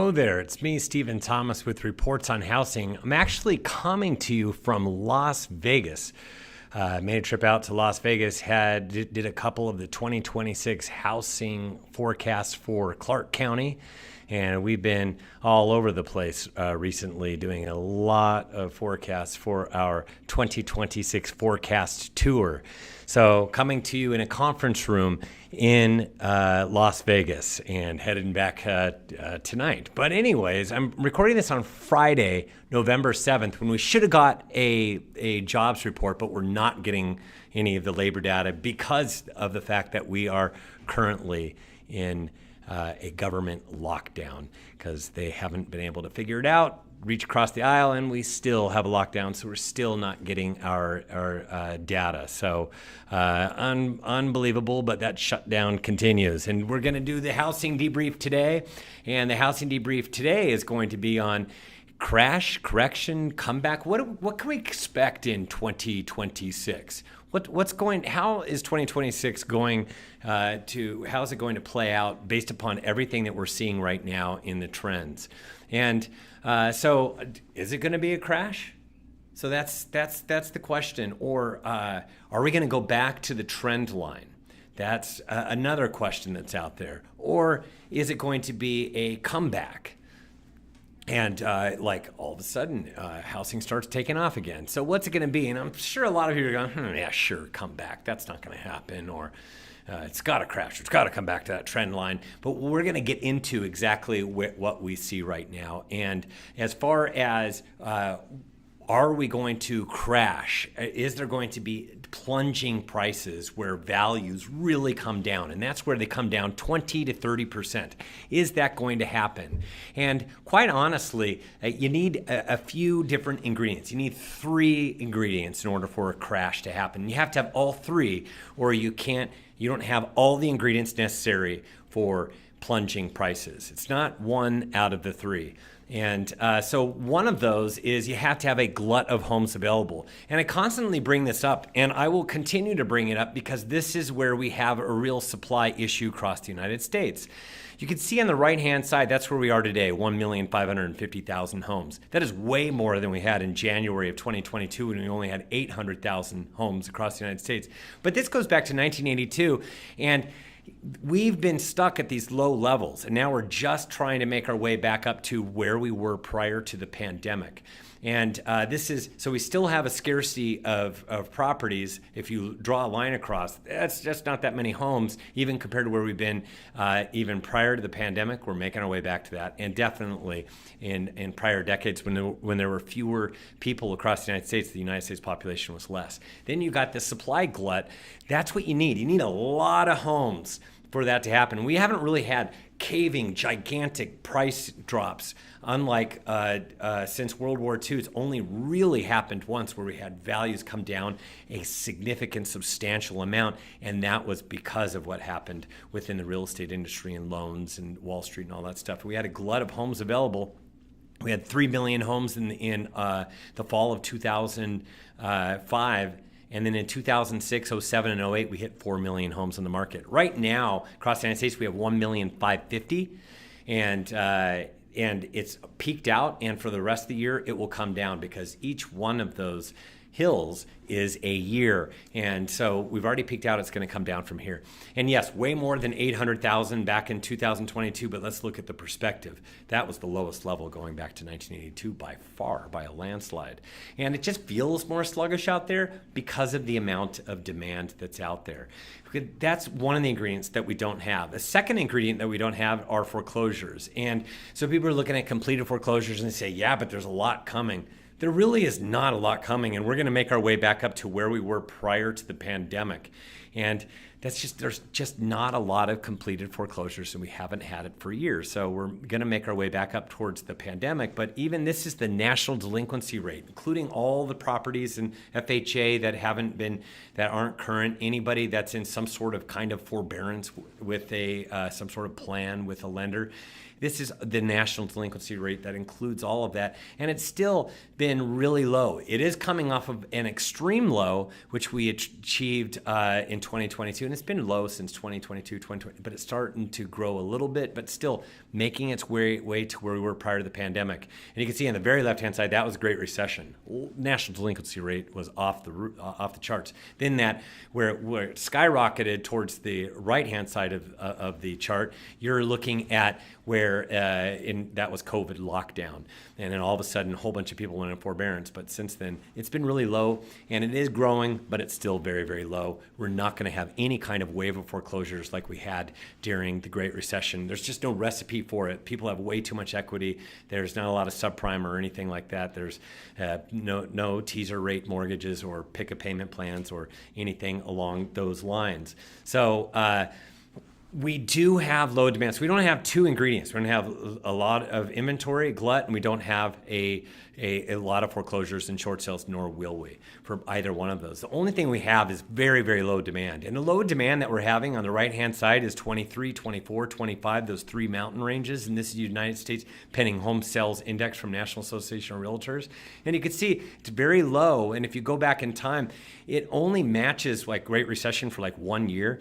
Hello there, it's me, Stephen Thomas, with Reports on Housing. I'm actually coming to you from Las Vegas. Made a trip out to Las Vegas, did a couple of the 2026 housing forecasts for Clark County, and we've been all over the place recently doing a lot of forecasts for our 2026 forecast tour. So coming to you in a conference room in Las Vegas and heading back tonight. But anyways, I'm recording this on Friday, November 7th, when we should have got a jobs report, but we're not getting any of the labor data because of the fact that we are currently in a government lockdown because they haven't been able to figure it out, reach across the aisle, and we still have a lockdown, so we're still not getting our data. So unbelievable, but that shutdown continues. And we're going to do the housing debrief today, and the housing debrief today is going to be on crash, correction, comeback. What can we expect in 2026? How is 2026 going how is it going to play out based upon everything that we're seeing right now in the trends? And so is it going to be a crash? So that's the question. Or are we going to go back to the trend line? That's another question that's out there. Or is it going to be a comeback? And like all of a sudden, housing starts taking off again. So what's it going to be? And I'm sure a lot of you are going, yeah, sure, come back. That's not going to happen. Or it's got to crash. It's got to come back to that trend line. But we're going to get into exactly what we see right now. And as far as are we going to crash? Is there going to be plunging prices where values really come down? And that's where they come down 20 to 30%. Is that going to happen? And quite honestly, you need a few different ingredients. You need 3 ingredients in order for a crash to happen. You have to have all 3, or you don't have all the ingredients necessary for plunging prices. It's not one out of the 3. And so one of those is you have to have a glut of homes available. And I constantly bring this up, and I will continue to bring it up because this is where we have a real supply issue across the United States. You can see on the right-hand side, that's where we are today, 1,550,000 homes. That is way more than we had in January of 2022 when we only had 800,000 homes across the United States. But this goes back to 1982, and we've been stuck at these low levels, and now we're just trying to make our way back up to where we were prior to the pandemic. And so we still have a scarcity of properties. If you draw a line across, that's just not that many homes, even compared to where we've been even prior to the pandemic. We're making our way back to that. And definitely in prior decades when there were fewer people across the United States population was less. Then you got the supply glut. That's what you need. You need a lot of homes for that to happen. We haven't really had caving, gigantic price drops, unlike since World War II. It's only really happened once where we had values come down a significant, substantial amount, and that was because of what happened within the real estate industry and loans and Wall Street and all that stuff. We had a glut of homes available. We had 3 million homes in the fall of 2005. And then in 2006, 07, and 08, we hit 4 million homes on the market. Right now, across the United States, we have 1,550,000, and it's peaked out. And for the rest of the year, it will come down because each one of those hills is a year. And so we've already peaked out. It's going to come down from here. And yes, way more than 800,000 back in 2022. But let's look at the perspective. That was the lowest level going back to 1982 by far, by a landslide. And it just feels more sluggish out there because of the amount of demand that's out there. That's one of the ingredients that we don't have. The second ingredient that we don't have are foreclosures. And so people are looking at completed foreclosures and they say, yeah, but there's a lot coming. There really is not a lot coming, and we're going to make our way back up to where we were prior to the pandemic. And there's just not a lot of completed foreclosures, and we haven't had it for years. So we're going to make our way back up towards the pandemic. But even this is the national delinquency rate, including all the properties in FHA that aren't current, anybody that's in some sort of kind of forbearance with some sort of plan with a lender. This is the national delinquency rate that includes all of that, and it's still been really low. It is coming off of an extreme low, which we achieved in 2022, and it's been low since 2022, 2020, but it's starting to grow a little bit, but still making its way to where we were prior to the pandemic. And you can see on the very left-hand side, that was a Great Recession. National delinquency rate was off the charts. Then that, where it skyrocketed towards the right-hand side of the chart, you're looking at where that was COVID lockdown. And then all of a sudden, a whole bunch of people went in forbearance. But since then, it's been really low, and it is growing, but it's still very, very low. We're not going to have any kind of wave of foreclosures like we had during the Great Recession. There's just no recipe for it. People have way too much equity. There's not a lot of subprime or anything like that. There's no teaser rate mortgages or pick a payment plans or anything along those lines. So we do have low demand. So we don't have two ingredients. We don't have a lot of inventory, glut, and we don't have a lot of foreclosures and short sales, nor will we for either one of those. The only thing we have is very, very low demand. And the low demand that we're having on the right-hand side is 23, 24, 25, those three mountain ranges. And this is the United States Pending Home Sales Index from National Association of Realtors. And you can see it's very low. And if you go back in time, it only matches like Great Recession for like 1 year.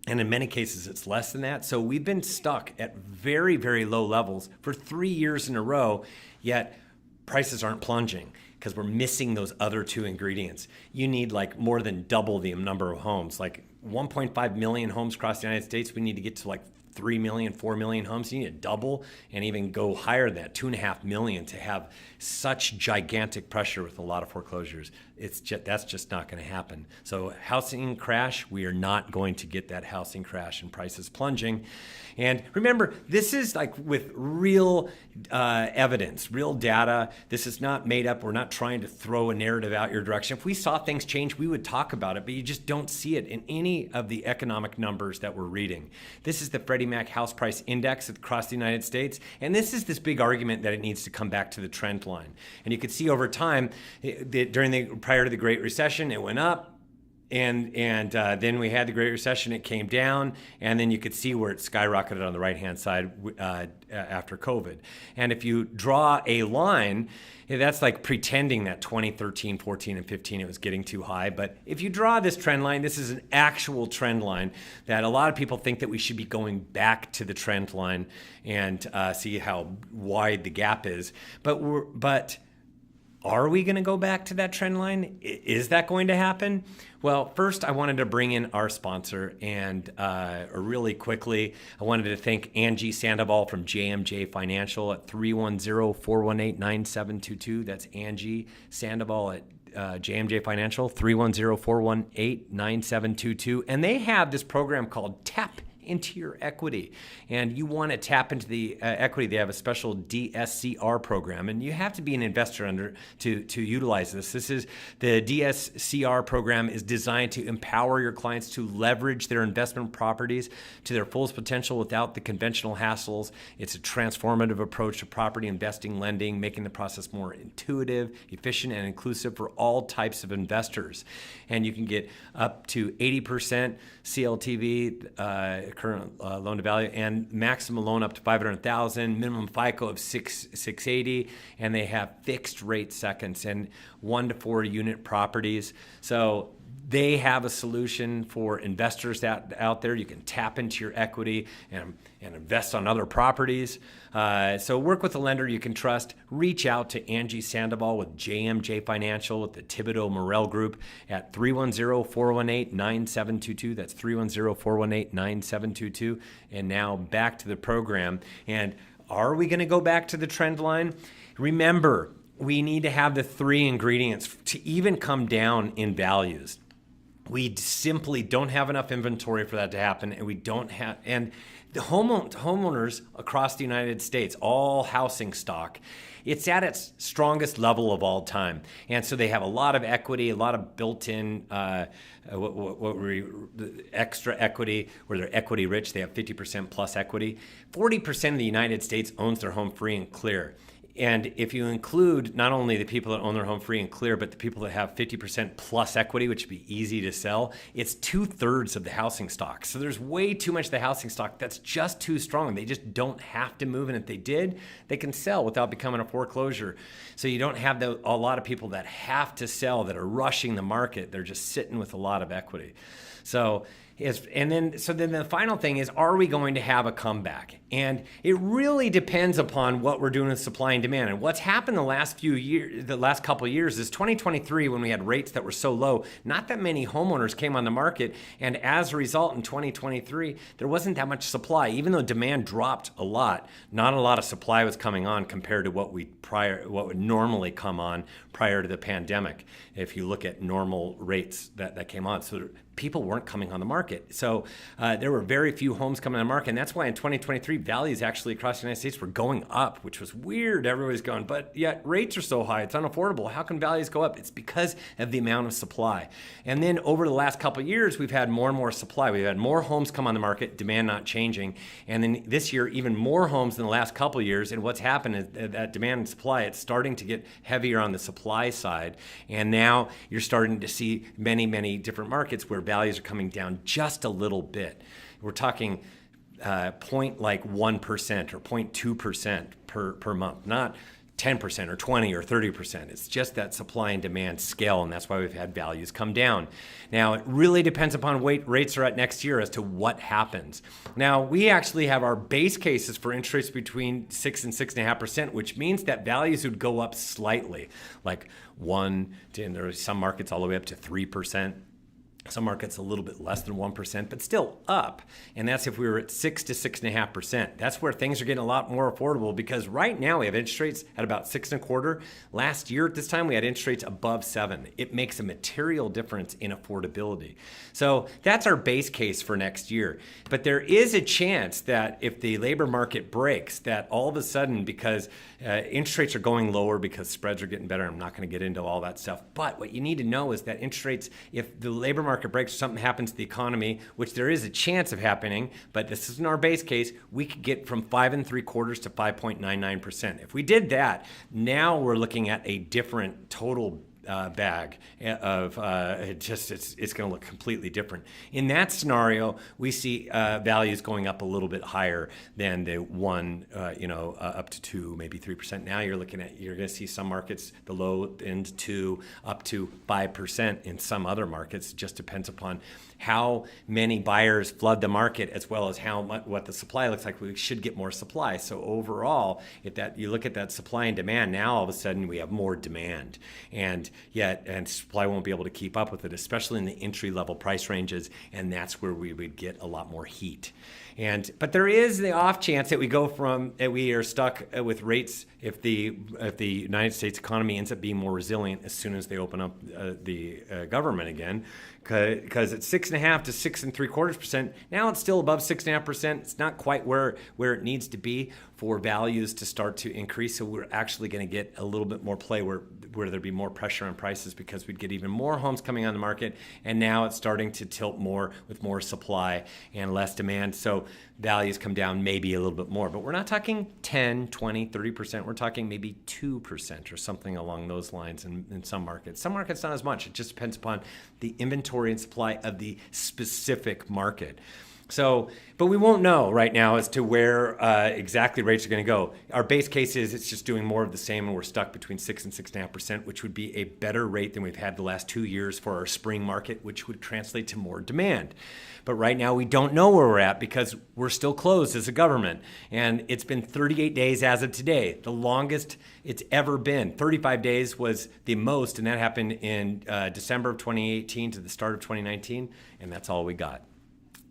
And in many cases, it's less than that. So we've been stuck at very, very low levels for 3 years in a row, yet prices aren't plunging because we're missing those other two ingredients. You need like more than double the number of homes, like 1.5 million homes across the United States. We need to get to like 3 million, 4 million homes. You need to double and even go higher than that, 2.5 million, to have such gigantic pressure with a lot of foreclosures. That's just not going to happen. So housing crash, we are not going to get that housing crash and prices plunging. And remember, this is like with real evidence, real data. This is not made up. We're not trying to throw a narrative out your direction. If we saw things change, we would talk about it, but you just don't see it in any of the economic numbers that we're reading. This is the Freddie Mac House Price Index across the United States, and this is this big argument that it needs to come back to the trend line. And you can see over time, prior to the Great Recession, it went up. And then we had the Great Recession, it came down, and then you could see where it skyrocketed on the right-hand side after COVID. And if you draw a line, that's like pretending that 2013, 14, and 15, it was getting too high. But if you draw this trend line, this is an actual trend line that a lot of people think that we should be going back to the trend line and see how wide the gap is. But are we going to go back to that trend line? Is that going to happen? Well, first, I wanted to bring in our sponsor, and really quickly, I wanted to thank Angie Sandoval from JMJ Financial at 310-418-9722. That's Angie Sandoval at JMJ Financial, 310-418-9722. And they have this program called Tap into your equity, and you want to tap into the equity. They have a special DSCR program, and you have to be an investor to utilize this. This is the DSCR program is designed to empower your clients to leverage their investment properties to their fullest potential without the conventional hassles. It's a transformative approach to property investing, lending, making the process more intuitive, efficient, and inclusive for all types of investors. And you can get up to 80% CLTV, current loan to value, and maximum loan up to $500,000, minimum FICO of 680, and they have fixed rate seconds and 1 to 4 unit properties. So they have a solution for investors out there. You can tap into your equity and invest on other properties. So work with a lender you can trust. Reach out to Angie Sandoval with JMJ Financial with the Thibodeau Morel Group at 310-418-9722. That's 310-418-9722. And now back to the program. And are we going to go back to the trend line? Remember, we need to have the three ingredients to even come down in values. We simply don't have enough inventory for that to happen, and we don't have, and the homeowners across the United States, all housing stock, it's at its strongest level of all time. And so they have a lot of equity, a lot of built-in extra equity, where they're equity rich. They have 50% plus equity. 40% of the United States owns their home free and clear. And if you include not only the people that own their home free and clear, but the people that have 50% plus equity, which would be easy to sell, it's 2/3 of the housing stock. So there's way too much of the housing stock that's just too strong. They just don't have to move. And if they did, they can sell without becoming a foreclosure. So you don't have a lot of people that have to sell that are rushing the market. They're just sitting with a lot of equity. So So then the final thing is, are we going to have a comeback? And it really depends upon what we're doing with supply and demand. And what's happened the last couple of years is 2023, when we had rates that were so low, not that many homeowners came on the market. And as a result, in 2023, there wasn't that much supply. Even though demand dropped a lot, not a lot of supply was coming on compared to what would normally come on prior to the pandemic. If you look at normal rates that came on. So people weren't coming on the market. So there were very few homes coming on the market. And that's why in 2023, values actually across the United States were going up, which was weird. Everybody's going, but yet rates are so high, it's unaffordable. How can values go up? It's because of the amount of supply. And then over the last couple of years, we've had more and more supply. We've had more homes come on the market, demand not changing. And then this year, even more homes in the last couple of years. And what's happened is that demand and supply, it's starting to get heavier on the supply side. And now you're starting to see many, many different markets where values are coming down just a little bit. We're talking 1% or 0.2% per month, not 10% or 20 or 30%. It's just that supply and demand scale, and that's why we've had values come down. Now, it really depends upon what rates are at next year as to what happens. Now, we actually have our base cases for interest rates between 6 and 6.5%, which means that values would go up slightly, like and there are some markets all the way up to 3%. Some markets a little bit less than 1%, but still up. And that's if we were at 6 to 6.5%. That's where things are getting a lot more affordable, because right now we have interest rates at about 6.25. Last year at this time, we had interest rates above 7. It makes a material difference in affordability. So that's our base case for next year. But there is a chance that if the labor market breaks, that all of a sudden, because interest rates are going lower because spreads are getting better, I'm not going to get into all that stuff. But what you need to know is that interest rates, if the labor market breaks, something happens to the economy, which there is a chance of happening, but this isn't our base case, we could get from 5.75% to 5.99%. If we did that, now we're looking at a different total bag of it's going to look completely different. In that scenario, we see values going up a little bit higher than the 1, up to 2, maybe 3%. Now you're going to see some markets, the low end 2 up to 5% in some other markets. It just depends upon how many buyers flood the market, as well as what the supply looks like. We should get more supply. So overall, you look at that supply and demand, now all of a sudden we have more demand, and supply won't be able to keep up with it, especially in the entry-level price ranges, and that's where we would get a lot more heat. But there is the off chance that we are stuck with rates if the United States economy ends up being more resilient as soon as they open up the government again, because it's 6.5 to 6.75%. Now it's still above 6.5%. It's not quite where it needs to be for values to start to increase. So we're actually going to get a little bit more play where there'd be more pressure on prices, because we'd get even more homes coming on the market. And now it's starting to tilt more with more supply and less demand. So values come down maybe a little bit more, but we're not talking 10, 20, 30%. We're talking maybe 2% or something along those lines in some markets. Some markets not as much. It just depends upon the inventory and supply of the specific market. So, but we won't know right now as to where exactly rates are going to go. Our base case is it's just doing more of the same, and we're stuck between 6 and 6.5%, which would be a better rate than we've had the last 2 years for our spring market, which would translate to more demand. But right now we don't know where we're at, because we're still closed as a government, and it's been 38 days as of today, the longest it's ever been. 35 days was the most, and that happened in December of 2018 to the start of 2019, and that's all we got.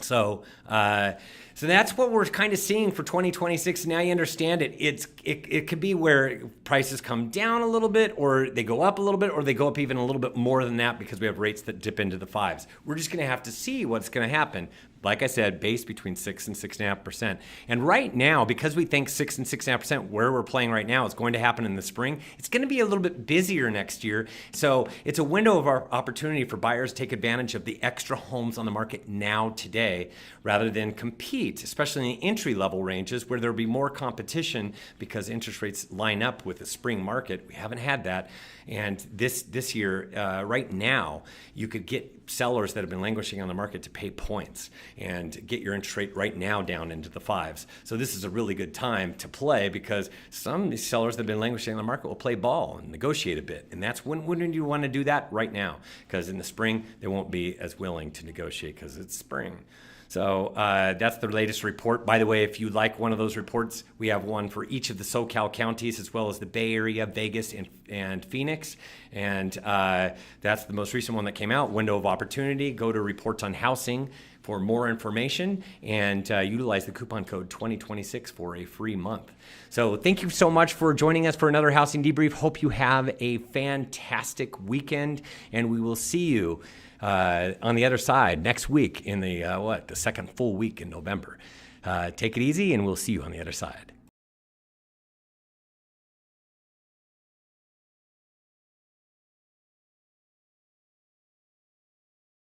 So that's what we're kind of seeing for 2026. Now you understand it. It could be where prices come down a little bit, or they go up a little bit, or they go up even a little bit more than that, because we have rates that dip into the 5s. We're just going to have to see what's going to happen. Like I said, base between 6 and 6.5%. And right now, because we think 6 and 6.5%, where we're playing right now, is going to happen in the spring, it's going to be a little bit busier next year. So it's a window of our opportunity for buyers to take advantage of the extra homes on the market now today, rather than compete, especially in the entry-level ranges where there'll be more competition because interest rates line up with the spring market. We haven't had that. And this year, right now, you could get sellers that have been languishing on the market to pay points and get your interest rate right now down into the 5s. So this is a really good time to play, because some of these sellers that have been languishing on the market will play ball and negotiate a bit. And that's when you want to do that right now, because in the spring, they won't be as willing to negotiate because it's spring. So that's the latest report. By the way, if you like one of those reports, we have one for each of the SoCal counties, as well as the Bay Area, Vegas, and Phoenix. And that's the most recent one that came out, Window of Opportunity. Go to Reports on Housing for more information, and utilize the coupon code 2026 for a free month. So thank you so much for joining us for another Housing Debrief. Hope you have a fantastic weekend, and we will see you on the other side next week in the second full week in November. Take it easy, and we'll see you on the other side.